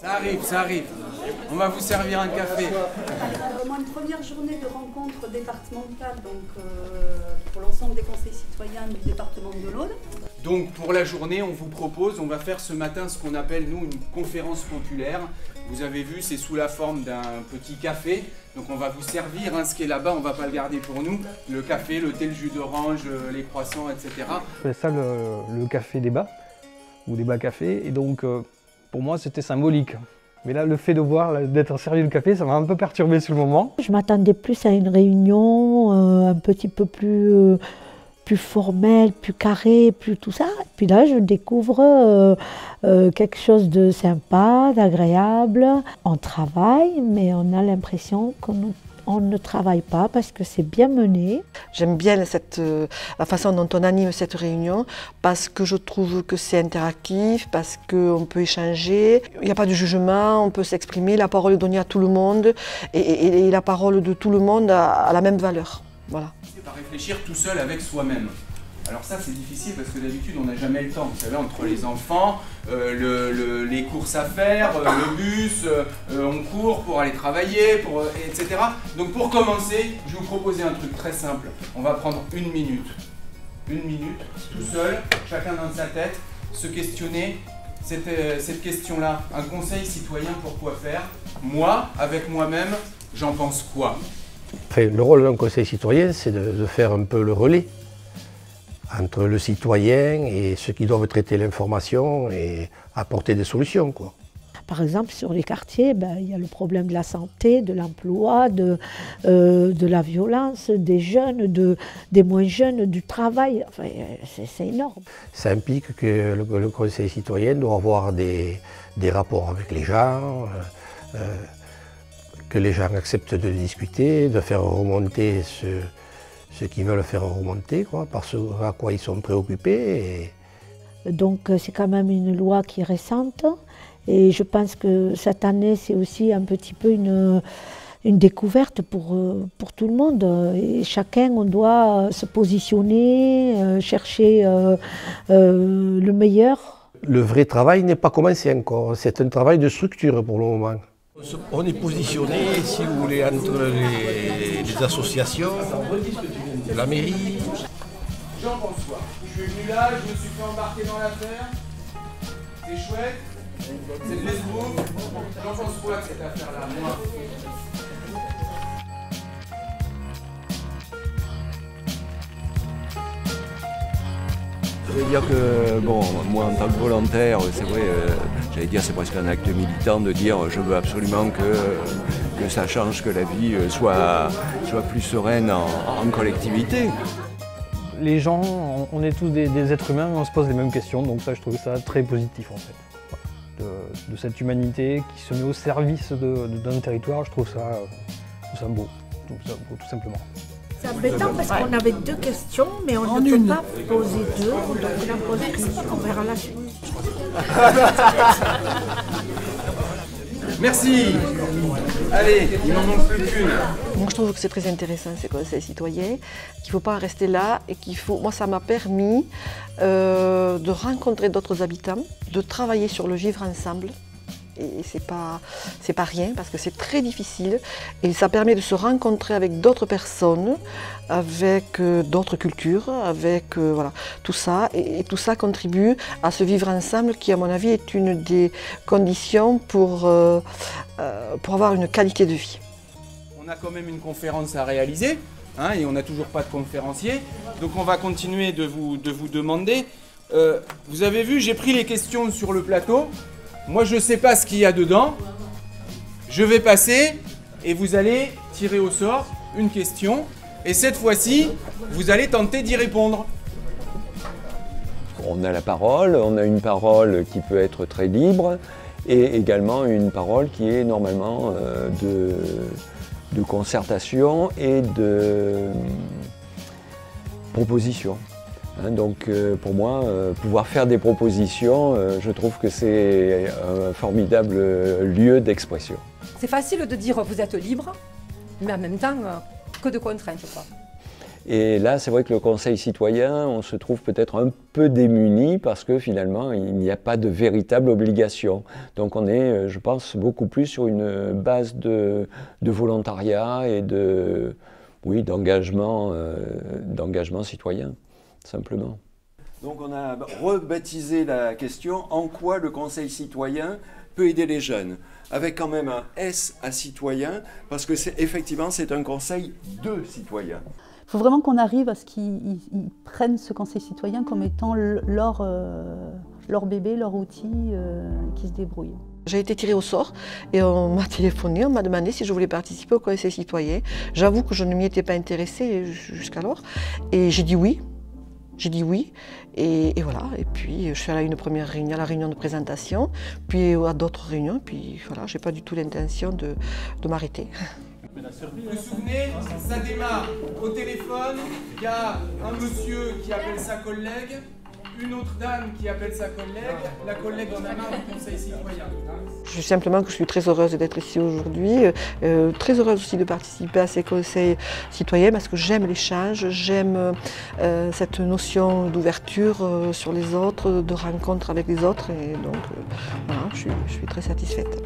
Ça arrive, ça arrive. On va vous servir un café. Une première journée de rencontre départementale pour l'ensemble des conseils citoyens du département de l'Aude. Donc pour la journée, on vous propose, on va faire ce matin ce qu'on appelle nous une conférence populaire. Vous avez vu, c'est sous la forme d'un petit café. Donc on va vous servir ce qui est là-bas, on ne va pas le garder pour nous. Le café, le thé, le jus d'orange, les croissants, etc. C'est ça le café débat, ou débat café. Et donc pour moi c'était symbolique. Mais là, le fait de voir, d'être servi de café, ça m'a un peu perturbé sur le moment. Je m'attendais plus à une réunion un petit peu plus formelle, plus carrée, plus tout ça. Puis là, je découvre quelque chose de sympa, d'agréable. On travaille, mais on a l'impression qu'on ne travaille pas parce que c'est bien mené. J'aime bien la façon dont on anime cette réunion parce que je trouve que c'est interactif, parce qu'on peut échanger, il n'y a pas de jugement, on peut s'exprimer, la parole est donnée à tout le monde et la parole de tout le monde a la même valeur. Voilà. C'est pas réfléchir tout seul avec soi-même. Alors ça c'est difficile parce que d'habitude on n'a jamais le temps, vous savez, entre les enfants, les courses à faire, le bus, on court pour aller travailler, etc. Donc pour commencer, je vais vous proposer un truc très simple. On va prendre une minute, tout seul, chacun dans sa tête, se questionner cette question-là. Un conseil citoyen pour quoi faire? Moi, avec moi-même, j'en pense quoi? Enfin, le rôle d'un conseil citoyen, c'est de faire un peu le relais entre le citoyen et ceux qui doivent traiter l'information et apporter des solutions, quoi. Par exemple, sur les quartiers, il y a le problème de la santé, de l'emploi, de la violence, des jeunes, des moins jeunes, du travail. Enfin, c'est énorme. Ça implique que le conseil citoyen doit avoir des rapports avec les gens, que les gens acceptent de discuter, de faire remonter ce qu'ils veulent faire remonter, quoi, par ce à quoi ils sont préoccupés. Donc c'est quand même une loi qui est récente et je pense que cette année c'est aussi un petit peu une découverte pour tout le monde. Et chacun, on doit se positionner, chercher le meilleur. Le vrai travail n'est pas commencé encore, c'est un travail de structure pour le moment. On est positionné, si vous voulez, entre les associations, la mairie. Jean-François, je suis venu là, je me suis fait embarquer dans l'affaire. C'est chouette, c'est de l'esbrouf. J'en pense quoi de cette affaire-là, moi? Je veux dire que, bon, moi en tant que volontaire, c'est vrai, j'allais dire c'est presque un acte militant de dire je veux absolument que ça change, que la vie soit plus sereine en collectivité. Les gens, on est tous des êtres humains, on se pose les mêmes questions, donc ça je trouve ça très positif en fait. De cette humanité qui se met au service d'un territoire, je trouve ça beau, tout simplement. C'est embêtant parce qu'on avait deux questions, mais on ne peut pas poser deux, donc on en pose une, on verra la suite. Merci. Allez, il n'en manque plus qu'une. Moi je trouve que c'est très intéressant ces conseils citoyens, qu'il ne faut pas en rester là et moi ça m'a permis de rencontrer d'autres habitants, de travailler sur le vivre ensemble. Et c'est pas rien parce que c'est très difficile et ça permet de se rencontrer avec d'autres personnes, avec d'autres cultures, avec voilà, tout ça et tout ça contribue à ce vivre ensemble qui à mon avis est une des conditions pour avoir une qualité de vie. On a quand même une conférence à réaliser et on n'a toujours pas de conférencier, donc on va continuer de vous demander. Vous avez vu, j'ai pris les questions sur le plateau. Moi, je ne sais pas ce qu'il y a dedans. Je vais passer et vous allez tirer au sort une question. Et cette fois-ci, vous allez tenter d'y répondre. On a la parole, on a une parole qui peut être très libre et également une parole qui est normalement de concertation et de proposition. Donc pour moi, pouvoir faire des propositions, je trouve que c'est un formidable lieu d'expression. C'est facile de dire vous êtes libre, mais en même temps, que de contraintes, quoi. Et là, c'est vrai que le conseil citoyen, on se trouve peut-être un peu démuni parce que finalement, il n'y a pas de véritable obligation. Donc on est, je pense, beaucoup plus sur une base de volontariat et d'engagement citoyen, simplement. Donc on a rebaptisé la question « En quoi le conseil citoyen peut aider les jeunes ?» avec quand même un S à citoyen, parce que effectivement c'est un conseil de citoyens. Il faut vraiment qu'on arrive à ce qu'ils prennent ce conseil citoyen comme étant leur bébé, leur outil qui se débrouille. J'ai été tirée au sort et on m'a téléphoné, on m'a demandé si je voulais participer au conseil citoyen. J'avoue que je ne m'y étais pas intéressée jusqu'alors et j'ai dit oui. J'ai dit oui, et voilà, et puis je suis allée à une première réunion, à la réunion de présentation, puis à d'autres réunions, puis voilà, j'ai pas du tout l'intention de m'arrêter. Vous vous souvenez, ça démarre au téléphone, il y a un monsieur qui appelle sa collègue, une autre dame qui appelle sa collègue, la collègue en a marre du conseil citoyen. Je simplement que je suis très heureuse d'être ici aujourd'hui, très heureuse aussi de participer à ces conseils citoyens parce que j'aime l'échange, j'aime cette notion d'ouverture sur les autres, de rencontre avec les autres et donc voilà, je suis très satisfaite.